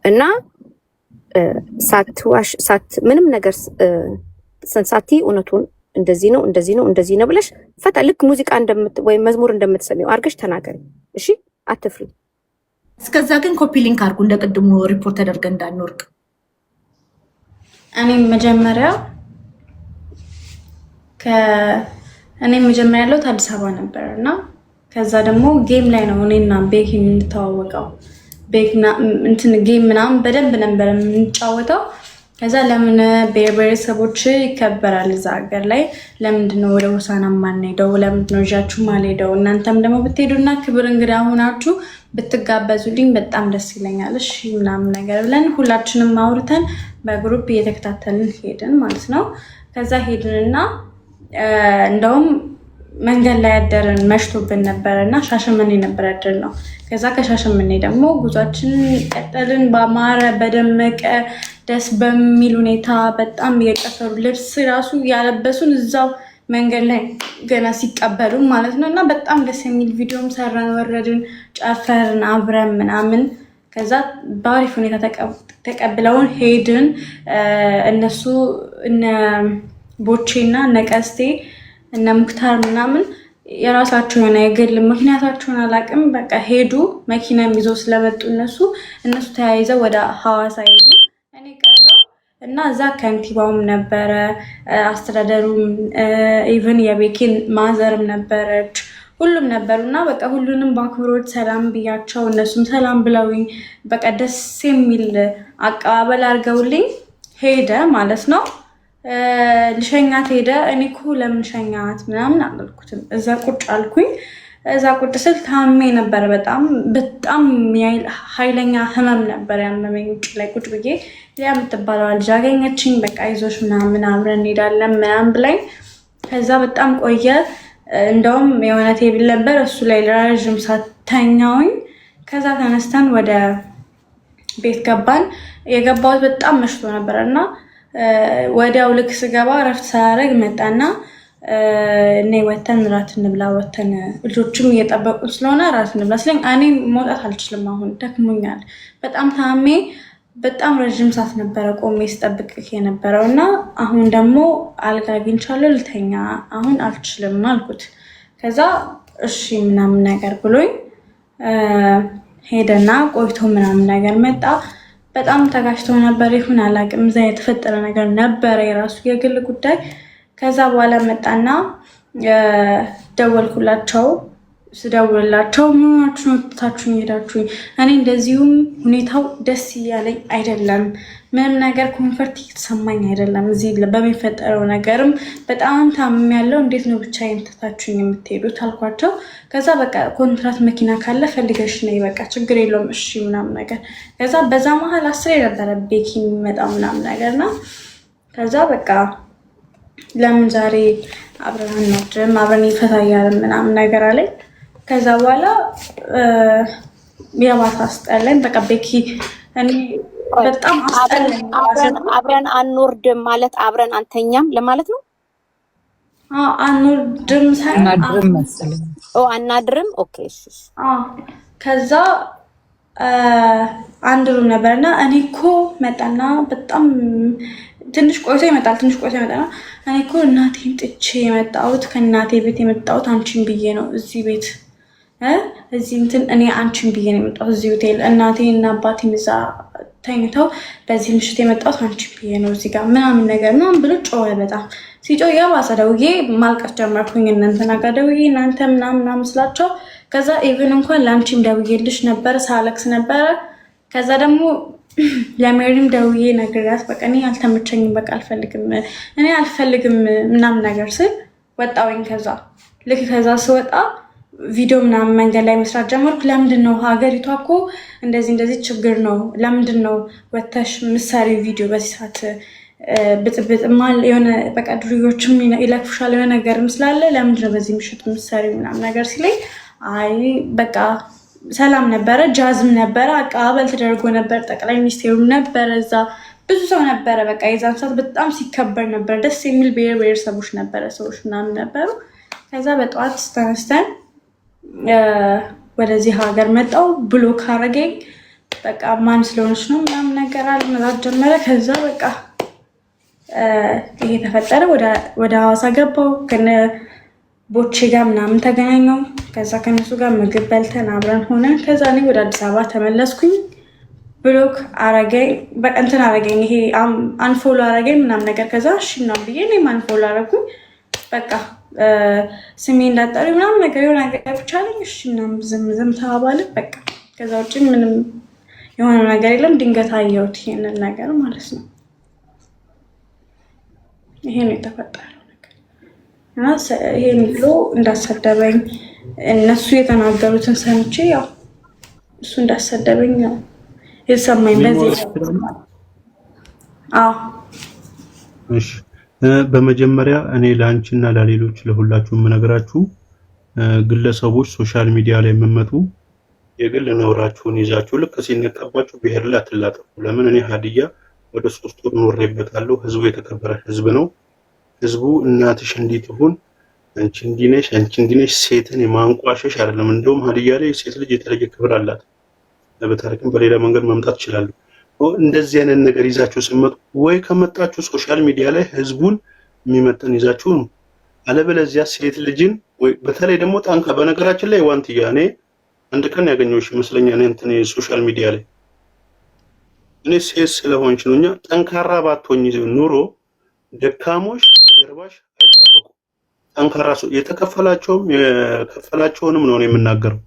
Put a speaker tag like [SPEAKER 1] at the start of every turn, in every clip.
[SPEAKER 1] እና ሳትዋሽ ምንም ነገር ሳቲ እውነቱን እንደዚህ ነው ብለሽ ፈታ ልክ ሙዚቃ ወይ መዝሙር እንደምትሰሚው አርገሽ ተናገሪ። እሺ አትፍሪ።
[SPEAKER 2] እስከዛ ግን ኮፒ ሊንክ አድርጉ እንደቀድሞ ሪፖርት ተደርገን እንዳንወርቅ። እኔ መጀመሪያ ያለሁት አዲስ አበባ ነበር እና ከዛ ደግሞ ጌም ላይ ነው እኔና ቤክ የምንተዋወቀው። ጌም ምናምን በደንብ ነበር የምንጫወተው። ከዛ ለምን ብሔረሰቦች ይከበራል እዛ ሀገር ላይ ለምንድነው ወደ ሆሳና ማንሄደው? ለምንድነው እጃችሁ ማልሄደው? እናንተም ደግሞ ብትሄዱና ክብር እንግዳ ሆናችሁ ብትጋበዙልኝ በጣም ደስ ይለኛል። እሺ ምናምን ነገር ብለን ሁላችንም አውርተን በግሩፕ እየተከታተልን ሄድን ማለት ነው። ከዛ ሄድንና እንደውም መንገድ ላይ ያደርን መሽቶብን ነበረ እና ሻሸመኔ ነበር ያደር ነው። ከዛ ከሻሸመኔ ደግሞ ጉዟችንን ቀጠልን በአማረ በደመቀ ደስ በሚል ሁኔታ በጣም የጨፈሩ ልብስ ራሱ ያለበሱን እዛው መንገድ ላይ ገና ሲቀበሉ ማለት ነው። እና በጣም ደስ የሚል ቪዲዮም ሰራን፣ ወረድን፣ ጨፈርን አብረን ምናምን። ከዛ በአሪፍ ሁኔታ ተቀብለውን ሄድን። እነሱ እነ ቦቼና እነ ቀስቴ እነ ሙክታር ምናምን የራሳቸው የሆነ የግል ምክንያታቸውን አላውቅም፣ በቃ ሄዱ። መኪናም ይዘው ስለመጡ እነሱ ተያይዘው ወደ ሐዋሳ ሄዱ። እኔ ቀረው እና እዛ ከንቲባውም ነበረ፣ አስተዳደሩም፣ ኢቭን የቤኪን ማዘርም ነበረች፣ ሁሉም ነበሩ። እና በቃ ሁሉንም በአክብሮት ሰላም ብያቸው እነሱም ሰላም ብለውኝ በቃ ደስ የሚል አቀባበል አድርገውልኝ ሄደ ማለት ነው። ልሸኛት ሄደ። እኔ እኮ ለምን ሸኛት ምናምን አላልኩትም። እዛ ቁጭ አልኩኝ። እዛ ቁጭ ስል ታሜ ነበረ። በጣም ኃይለኛ ህመም ነበር ያመመኝ። ውጭ ላይ ቁጭ ብዬ ሊያ የምትባለዋ ልጅ አገኘችኝ። በቃ ይዞሽ ምናምን አብረን እንሄዳለን ምናምን ብላኝ ከዛ በጣም ቆየ። እንደውም የሆነ ቴብል ነበር እሱ ላይ ለረዥም ሰዓት ተኛውኝ። ከዛ ተነስተን ወደ ቤት ገባን። የገባሁት በጣም መሽቶ ነበረ እና ወዲያው ልክ ስገባ እረፍት ሳያደርግ መጣና እኔ ወተን እራት እንብላ፣ ወተን ልጆችም እየጠበቁ ስለሆነ እራት እንብላ ስለኝ እኔ መውጣት አልችልም፣ አሁን ደክሞኛል፣ በጣም ታሜ በጣም ረዥም ሰዓት ነበረ ቆሜ ስጠብቅህ የነበረው እና አሁን ደግሞ አልጋ አግኝቻለሁ ልተኛ፣ አሁን አልችልም አልኩት። ከዛ እሺ ምናምን ነገር ብሎኝ ሄደና ቆይቶ ምናምን ነገር መጣ። በጣም ተጋጭቶ ነበር። ይሁን አላውቅም፣ እዛ የተፈጠረ ነገር ነበረ የራሱ የግል ጉዳይ። ከዛ በኋላ መጣና ደወልኩላቸው። ስደውልላቸው ምናችሁ ነው ታችሁኝ ሄዳችሁኝ? እኔ እንደዚሁም ሁኔታው ደስ እያለኝ አይደለም፣ ምንም ነገር ኮንፈርት እየተሰማኝ አይደለም፣ እዚህ በሚፈጠረው ነገርም በጣም ታምም ያለው፣ እንዴት ነው ብቻዬን ትታችሁኝ የምትሄዱት አልኳቸው። ከዛ በቃ ኮንትራት መኪና ካለ ፈልገሽ ነይ፣ በቃ ችግር የለውም እሺ ምናምን ነገር። ከዛ በዛ መሀል አስሬ ነበረ ቤኪ የሚመጣው ምናምን ነገርና ከዛ በቃ ለምን ዛሬ አብረን አንወድም አብረን ይፈታ እያለን ምናምን ነገር አለኝ። ከዛ በኋላ የባሰ አስጠላኝ። በቃ ቤኪ እኔ በጣም አስጠላኝ።
[SPEAKER 1] አብረን አንወርድም ማለት አብረን አንተኛም ለማለት ነው።
[SPEAKER 2] አንወርድም
[SPEAKER 3] አናድርም መሰለኝ።
[SPEAKER 1] አናድርም። ኦኬ እሺ።
[SPEAKER 2] ከዛ አንድ ሩም ነበርና እኔ እኮ መጣና በጣም ትንሽ ቆይቶ ይመጣል። እኔ እኮ እናቴን ጥቼ የመጣሁት ከእናቴ ቤት የመጣሁት አንቺን ብዬ ነው። እዚህ ቤት እዚህ እንትን እኔ አንቺን ብዬ ነው የመጣሁት እዚህ ሆቴል። እናቴ እና አባቴ እዛ ተኝተው በዚህ ምሽት የመጣሁት አንቺን ብዬ ነው እዚህ ጋር ምናምን ነገር ምናምን ብሎ ጮኸ። በጣም ሲጮህ የባሰ ደውዬ ማልቀስ ጀመርኩኝ። እናንተና ጋር ደውዬ እናንተ ምናምን ስላቸው ከዛ ኢቭን እንኳን ለአንቺም ደውዬልሽ ነበረ ሳለቅስ ነበረ። ከዛ ደግሞ ለሜሪም ደውዬ ነግሬያት በቃ እኔ አልተመቸኝም፣ በቃ አልፈልግም ምናምን ነገር ስል ወጣሁኝ። ከዛ ልክ ከዛ ስወጣ ቪዲዮ ምናምን መንገድ ላይ መስራት ጀመርኩ። ለምንድን ነው ሀገሪቷ እኮ እንደዚህ ችግር ነው፣ ለምንድን ነው ወተሽ ምሳሌ ቪዲዮ በዚህ ሰዓት ብጥብጥ ማል የሆነ በቃ ዱርዮችም ይለክፉሻል የሆነ ነገርም ስላለ ለምንድን ነው በዚህ ምሽት ምሳሌ ምናምን ነገር ሲለኝ አይ በቃ ሰላም ነበረ፣ ጃዝም ነበረ፣ አቀባበል ተደርጎ ነበር፣ ጠቅላይ ሚኒስቴሩም ነበረ፣ እዛ ብዙ ሰው ነበረ። በቃ የዛን ሰዓት በጣም ሲከበር ነበር፣ ደስ የሚል ብሔረሰቦች ነበረ፣ ሰዎች ምናምን ነበሩ። ከዛ በጠዋት ተነስተን ወደዚህ ሀገር መጣው። ብሎክ አረገኝ። በቃ ማን ስለሆነች ነው ምናምን ነገር አልመጣት ጀመረ። ከዛ በቃ ይሄ ተፈጠረ። ወደ ሐዋሳ ገባው ከነ ቦቼ ጋር ምናምን ተገናኘው። ከዛ ከነሱ ጋር ምግብ በልተን አብረን ሆነን ከዛ እኔ ወደ አዲስ አበባ ተመለስኩኝ። ብሎክ አረገኝ፣ በቃ እንትን አረገኝ፣ ይሄ አንፎሎ አረገኝ ምናምን ነገር። ከዛ እሺ ምናምን ብዬ እኔም አንፎሎ አረጉኝ። በቃ ስሜ እንዳጠሪ ምናምን ነገር የሆነ ነገር ብቻ አለኝ። እሺ ምናምን ዝም ተባባልን። በቃ ከዛ ውጭ ምንም የሆነ ነገር የለም። ድንገት አየሁት ይሄንን ነገር ማለት ነው። ይሄ ነው የተፈጠረው ነገር እና ይሄን ብሎ እንዳሰደበኝ እነሱ የተናገሩትን ሰምቼ ያው እሱ እንዳሰደበኝ ያው የተሰማኝ በዚህ
[SPEAKER 3] እሺ በመጀመሪያ እኔ ላንቺና ለሌሎች ለሁላችሁም የምነግራችሁ ግለሰቦች ሶሻል ሚዲያ ላይ የምመጡ የግል ነውራችሁን ይዛችሁ ልክ ሲነቀባችሁ ብሄር ላይ አትላጠፉ። ለምን እኔ ሀዲያ ወደ 3 ወር ኖሬበታለሁ። ህዝቡ የተከበረ ህዝብ ነው። ህዝቡ እናትሽ እንዲህ ትሁን፣ አንቺ እንዲህ ነሽ፣ አንቺ እንዲህ ነሽ ሴትን የማንቋሸሽ አይደለም። እንደውም ሀዲያ ላይ ሴት ልጅ የተለየ ክብር አላት። በታሪክም በሌላ መንገድ መምጣት ይችላሉ። እንደዚህ አይነት ነገር ይዛችሁ ስመጡ ወይ ከመጣችሁ ሶሻል ሚዲያ ላይ ህዝቡን የሚመጥን ይዛችሁ ነው። አለበለዚያ ሴት ልጅን ወይ በተለይ ደግሞ ጣንካ በነገራችን ላይ ዋንትያ እኔ አንድ ቀን ያገኘሁሽ ይመስለኛል እንትን ሶሻል ሚዲያ ላይ እኔ ሴት ስለሆንሽ ነው። እኛ ጠንካራ ባትሆኝ ኑሮ ደካሞች ከጀርባሽ አይጣበቁ። ጠንካራ ሰው የከፈላቸውንም ነው የምናገረው።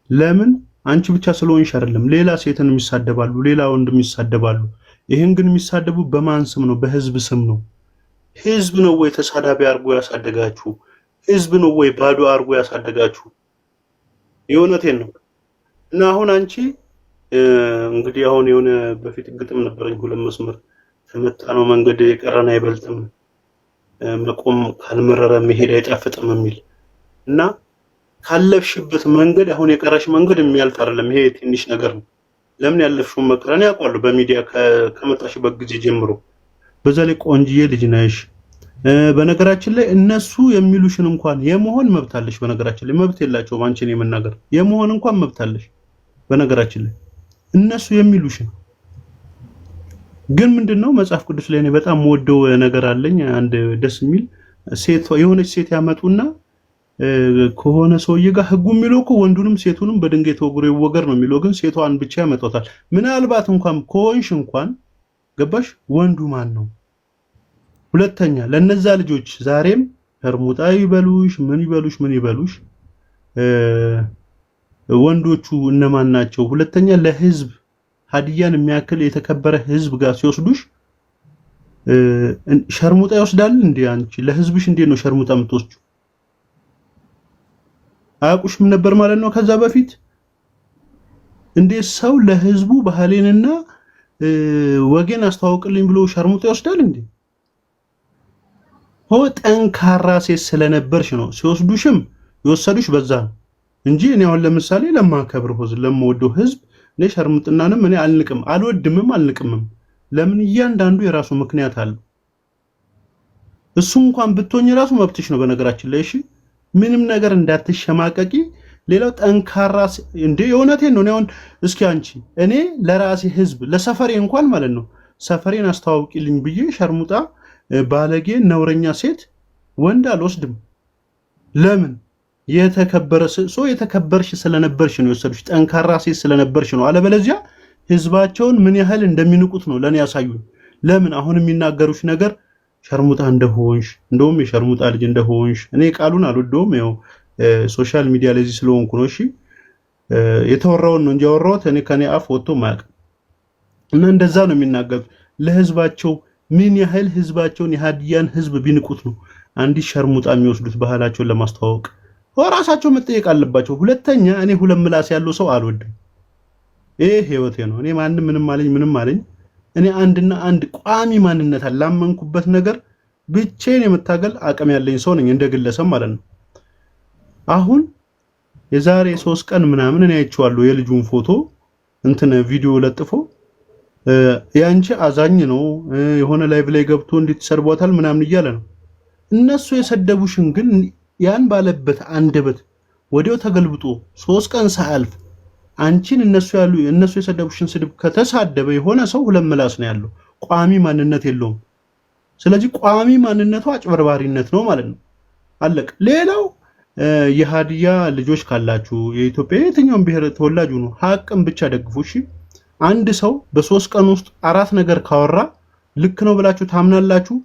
[SPEAKER 3] ለምን አንቺ ብቻ ስለሆንሽ አይደለም፣ ሌላ ሴትን የሚሳደባሉ፣ ሌላ ወንድም ይሳደባሉ። ይሄን ግን የሚሳደቡ በማን ስም ነው? በህዝብ ስም ነው። ህዝብ ነው ወይ ተሳዳቢ አርጎ ያሳደጋችሁ? ህዝብ ነው ወይ ባዶ አርጎ ያሳደጋችሁ? የእውነቴን ነው። እና አሁን አንቺ እንግዲህ አሁን የሆነ በፊት ግጥም ነበረኝ 2 መስመር ተመጣ ነው መንገድ የቀረና አይበልጥም፣ መቆም ካልመረረ መሄድ አይጣፍጥም የሚል እና ካለፍሽበት መንገድ አሁን የቀረሽ መንገድ የሚያልፍ አይደለም። ይሄ ትንሽ ነገር ነው። ለምን ያለፍሽውን መከራን ያውቃሉ በሚዲያ ከመጣሽበት ጊዜ ጀምሮ። በዛ ላይ ቆንጅዬ ልጅ ነሽ። በነገራችን ላይ እነሱ የሚሉሽን እንኳን የመሆን መብት አለሽ። በነገራችን ላይ መብት የላቸውም አንቺን የመናገር የመሆን እንኳን መብት አለሽ። በነገራችን ላይ እነሱ የሚሉሽን ግን ምንድነው መጽሐፍ ቅዱስ ላይ እኔ በጣም ወደው ነገር አለኝ። አንድ ደስ የሚል ሴት የሆነች ሴት ያመጡና ከሆነ ሰውዬ ጋር ህጉ የሚለው እኮ ወንዱንም ሴቱንም በድንጋይ ተወግሮ ይወገር ነው የሚለው፣ ግን ሴቷን ብቻ ያመጣታል። ምናልባት እንኳን ከሆንሽ እንኳን ገባሽ ወንዱ ማን ነው? ሁለተኛ ለነዛ ልጆች ዛሬም ሸርሙጣ ይበሉሽ ምን ይበሉሽ ወንዶቹ እነማን ናቸው? ሁለተኛ ለህዝብ ሀዲያን የሚያክል የተከበረ ህዝብ ጋር ሲወስዱሽ ሸርሙጣ ይወስዳል እንዴ? አንቺ ለህዝብሽ እንዴት ነው ሸርሙጣ የምትወስጂው? አያውቁሽም ነበር ማለት ነው ከዛ በፊት? እንዴት ሰው ለህዝቡ ባህሌንና ወጌን አስተዋውቅልኝ ብሎ ሸርሙጣ ይወስዳል እንዴ? ጠንካራ ሴት ስለነበርሽ ነው ሲወስዱሽም የወሰዱሽ በዛ ነው እንጂ እኔ አሁን ለምሳሌ ለማከብረው ህዝብ ለምወደው ህዝብ እኔ ሸርሙጥናንም እኔ አልወድምም አልንቅምም። ለምን እያንዳንዱ የራሱ ምክንያት አለው። እሱ እንኳን ብትሆኝ ራሱ መብትሽ ነው በነገራችን ላይ። እሺ ምንም ነገር እንዳትሸማቀቂ። ሌላው ጠንካራ እንደ የእውነቴን ነው። አሁን እስኪ አንቺ እኔ ለራሴ ህዝብ ለሰፈሬ እንኳን ማለት ነው ሰፈሬን አስተዋውቂልኝ ብዬ ሸርሙጣ ባለጌ ነውረኛ ሴት ወንድ አልወስድም። ለምን? የተከበረ ሰው የተከበርሽ ስለነበርሽ ነው የወሰዱሽ። ጠንካራ ሴት ስለነበርሽ ነው። አለበለዚያ ህዝባቸውን ምን ያህል እንደሚንቁት ነው ለኔ ያሳዩኝ። ለምን አሁን የሚናገሩሽ ነገር ሸርሙጣ እንደሆንሽ እንደውም የሸርሙጣ ልጅ እንደሆንሽ እኔ ቃሉን አልወደውም። ያው ሶሻል ሚዲያ ላይ ስለሆንኩ ነው። እሺ የተወራውን ነው እንጂ ያወራሁት እኔ ከኔ አፍ ወጥቶ ማያውቅ እና እንደዛ ነው የሚናገሩት። ለህዝባቸው ምን ያህል ህዝባቸውን የሀዲያን ህዝብ ቢንቁት ነው አንዲት ሸርሙጣ የሚወስዱት ባህላቸውን ለማስተዋወቅ። ራሳቸው መጠየቅ አለባቸው። ሁለተኛ እኔ ሁለት ምላስ ያለው ሰው አልወድም። ይሄ ህይወቴ ነው። እኔ ማንም ምንም አለኝ እኔ አንድና አንድ ቋሚ ማንነት አላመንኩበት ነገር ብቻዬን የመታገል አቅም ያለኝ ሰው ነኝ እንደ ግለሰብ ማለት ነው። አሁን የዛሬ 3 ቀን ምናምን እኔ አይቼዋለሁ የልጁን ፎቶ ቪዲዮ ለጥፎ ያንቺ አዛኝ ነው የሆነ ላይቭ ላይ ገብቶ እንድትሰርቧታል ምናምን እያለ ነው። እነሱ የሰደቡሽን ግን ያን ባለበት አንደበት ወዲያው ተገልብጦ 3 ቀን ሳያልፍ አንቺን እነሱ የሰደቡሽን ስድብ ከተሳደበ የሆነ ሰው ሁለት ምላስ ነው ያለው፣ ቋሚ ማንነት የለውም። ስለዚህ ቋሚ ማንነቱ አጭበርባሪነት ነው ማለት ነው። አለቅ። ሌላው የሃዲያ ልጆች ካላችሁ የኢትዮጵያ የትኛውም ብሔር ተወላጅ ነው ሀቅም ብቻ ደግፉ። እሺ አንድ ሰው በ3 ቀን ውስጥ 4 ነገር ካወራ ልክ ነው ብላችሁ ታምናላችሁ?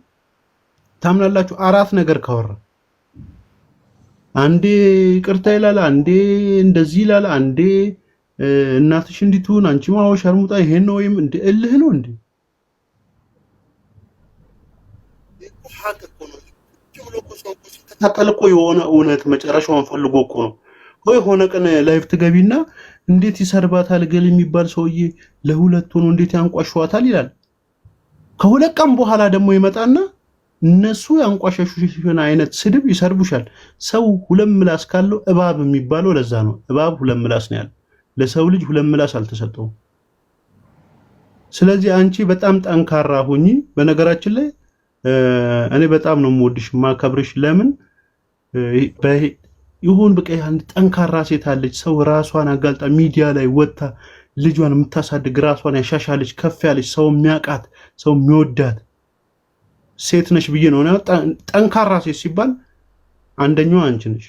[SPEAKER 3] 4 ነገር ካወራ አንዴ ይቅርታ ይላል፣ አንዴ እንደዚህ ይላል፣ አንዴ እናትሽ እንዲትሁን አንቺ ማው ሸርሙጣ ይሄን ነው ወይም እንደ እልህ ነው እንዴ? ሀቅ እኮ ነው። ተጠልቆ የሆነ እውነት መጨረሻውን ፈልጎ እኮ ነው። ወይ ሆነ ቀን ላይቭ ትገቢና እንዴት ይሰርባታል ገል የሚባል ሰውዬ ለሁለት ሆኖ እንዴት ያንቋሸዋታል ይላል። ከሁለት ቀን በኋላ ደግሞ ይመጣና እነሱ ያንቋሸሹሽን አይነት ስድብ ይሰርቡሻል። ሰው ሁለት ምላስ ካለው እባብ የሚባለው ለዛ ነው። እባብ ሁለት ምላስ ነው ያለው። ለሰው ልጅ ሁለት ምላስ አልተሰጠውም። ስለዚህ አንቺ በጣም ጠንካራ ሁኚ። በነገራችን ላይ እኔ በጣም ነው የምወድሽ ማከብርሽ። ለምን ይሁን በቃ አንድ ጠንካራ ሴት አለች፣ ሰው ራሷን አጋልጣ ሚዲያ ላይ ወጥታ ልጇን የምታሳድግ ራሷን ያሻሻለች ከፍ ያለች ሰው የሚያውቃት ሰው የሚወዳት ሴት ነሽ ብዬ ነው። ጠንካራ ሴት ሲባል አንደኛው አንቺ ነሽ።